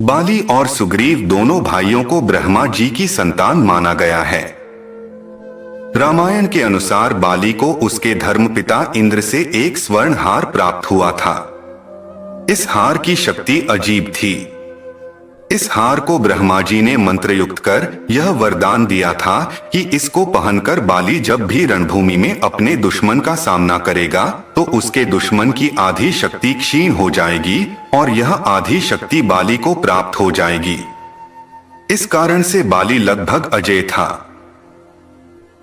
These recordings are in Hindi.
बाली और सुग्रीव दोनों भाइयों को ब्रह्मा जी की संतान माना गया है। रामायण के अनुसार बाली को उसके धर्मपिता इंद्र से एक स्वर्ण हार प्राप्त हुआ था। इस हार की शक्ति अजीब थी। इस हार को ब्रह्मा जी ने मंत्रयुक्त कर यह वरदान दिया था कि इसको पहनकर बाली जब भी रणभूमि में अपने दुश्मन का सामना करेगा तो उसके दुश्मन की आधी शक्ति क्षीण हो जाएगी और यह आधी शक्ति बाली को प्राप्त हो जाएगी। इस कारण से बाली लगभग अजेय था।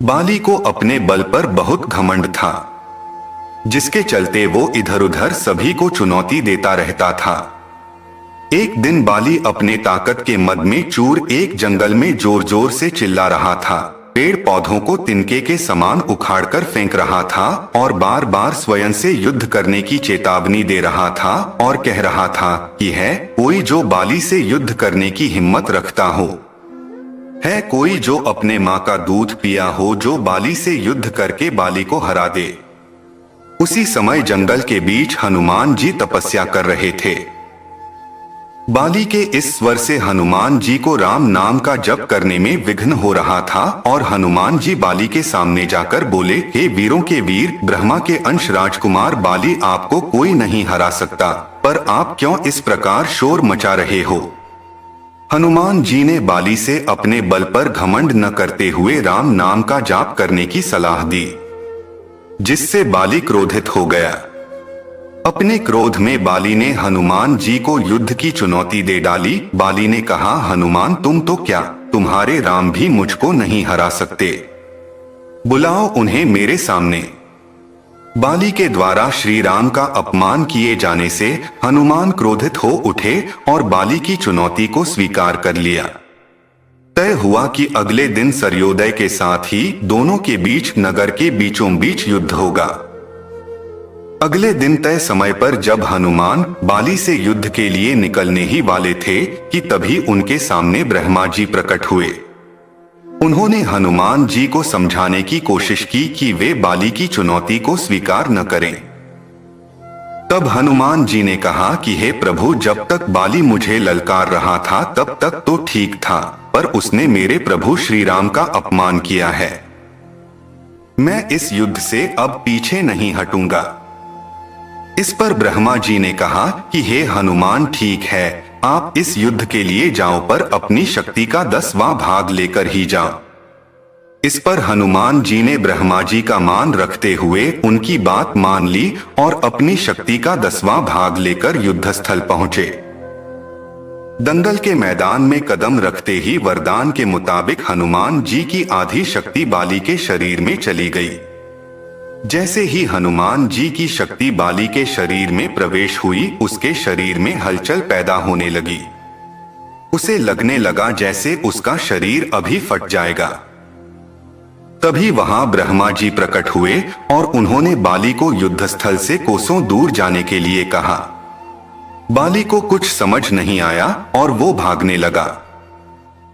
बाली को अपने बल पर बहुत घमंड था, जिसके चलते वो इधर उधर सभी को चुनौती देता रहता था। एक दिन बाली अपने ताकत के मद में चूर एक जंगल में जोर जोर से चिल्ला रहा था, पेड़ पौधों को तिनके के समान उखाड़कर फेंक रहा था और बार बार स्वयं से युद्ध करने की चेतावनी दे रहा था और कह रहा था कि है कोई जो बाली से युद्ध करने की हिम्मत रखता हो, है कोई जो अपने माँ का दूध पिया हो जो बाली से युद्ध करके बाली को हरा दे। उसी समय जंगल के बीच हनुमान जी तपस्या कर रहे थे। बाली के इस स्वर से हनुमान जी को राम नाम का जप करने में विघ्न हो रहा था और हनुमान जी बाली के सामने जाकर बोले, हे वीरों के वीर, ब्रह्मा के अंश राजकुमार बाली, आपको कोई नहीं हरा सकता, पर आप क्यों इस प्रकार शोर मचा रहे हो। हनुमान जी ने बाली से अपने बल पर घमंड न करते हुए राम नाम का जाप करने की सलाह दी, जिससे बाली क्रोधित हो गया। अपने क्रोध में बाली ने हनुमान जी को युद्ध की चुनौती दे डाली। बाली ने कहा, हनुमान तुम तो क्या, तुम्हारे राम भी मुझको नहीं हरा सकते, बुलाओ उन्हें मेरे सामने। बाली के द्वारा श्री राम का अपमान किए जाने से हनुमान क्रोधित हो उठे और बाली की चुनौती को स्वीकार कर लिया। तय हुआ कि अगले दिन सूर्योदय के साथ ही दोनों के बीच नगर के बीचों बीच युद्ध होगा। अगले दिन तय समय पर जब हनुमान बाली से युद्ध के लिए निकलने ही वाले थे कि तभी उनके सामने ब्रह्मा जी प्रकट हुए। उन्होंने हनुमान जी को समझाने की कोशिश की कि वे बाली की चुनौती को स्वीकार न करें। तब हनुमान जी ने कहा कि हे प्रभु, जब तक बाली मुझे ललकार रहा था तब तक तो ठीक था, पर उसने मेरे प्रभु श्री राम का अपमान किया है। मैं इस युद्ध से अब पीछे नहीं हटूंगा। इस पर ब्रह्मा जी ने कहा कि हे हनुमान, ठीक है, आप इस युद्ध के लिए जाओ, पर अपनी शक्ति का 10वां भाग लेकर ही जाओ। इस पर हनुमान जी ने ब्रह्मा जी का मान रखते हुए उनकी बात मान ली और अपनी शक्ति का 10वां भाग लेकर युद्धस्थल पहुंचे। दंगल के मैदान में कदम रखते ही वरदान के मुताबिक हनुमान जी की आधी शक्ति बाली के शरीर में चली गई। जैसे ही हनुमान जी की शक्ति बाली के शरीर में प्रवेश हुई, उसके शरीर में हलचल पैदा होने लगी। उसे लगने लगा जैसे उसका शरीर अभी फट जाएगा। तभी वहां ब्रह्मा जी प्रकट हुए और उन्होंने बाली को युद्धस्थल से कोसों दूर जाने के लिए कहा। बाली को कुछ समझ नहीं आया और वो भागने लगा।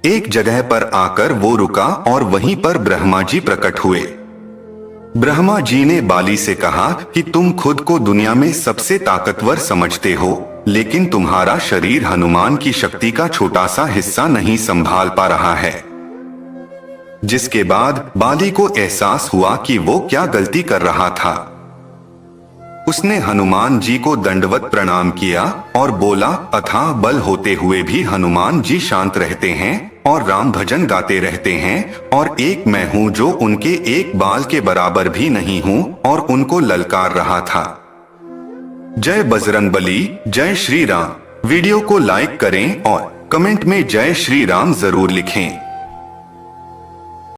एक जगह पर आकर वो रुका और वहीं पर ब्रह्मा जी प्रकट हुए। ब्रह्मा जी ने बाली से कहा कि तुम खुद को दुनिया में सबसे ताकतवर समझते हो, लेकिन तुम्हारा शरीर हनुमान की शक्ति का छोटा सा हिस्सा नहीं संभाल पा रहा है। जिसके बाद बाली को एहसास हुआ कि वो क्या गलती कर रहा था। उसने हनुमान जी को दंडवत प्रणाम किया और बोला, अथाह बल होते हुए भी हनुमान जी शांत रहते हैं और राम भजन गाते रहते हैं, और एक मैं हूं जो उनके एक बाल के बराबर भी नहीं हूं और उनको ललकार रहा था। जय बजरंगबली, जय श्री राम। वीडियो को लाइक करें और कमेंट में जय श्री राम जरूर लिखें।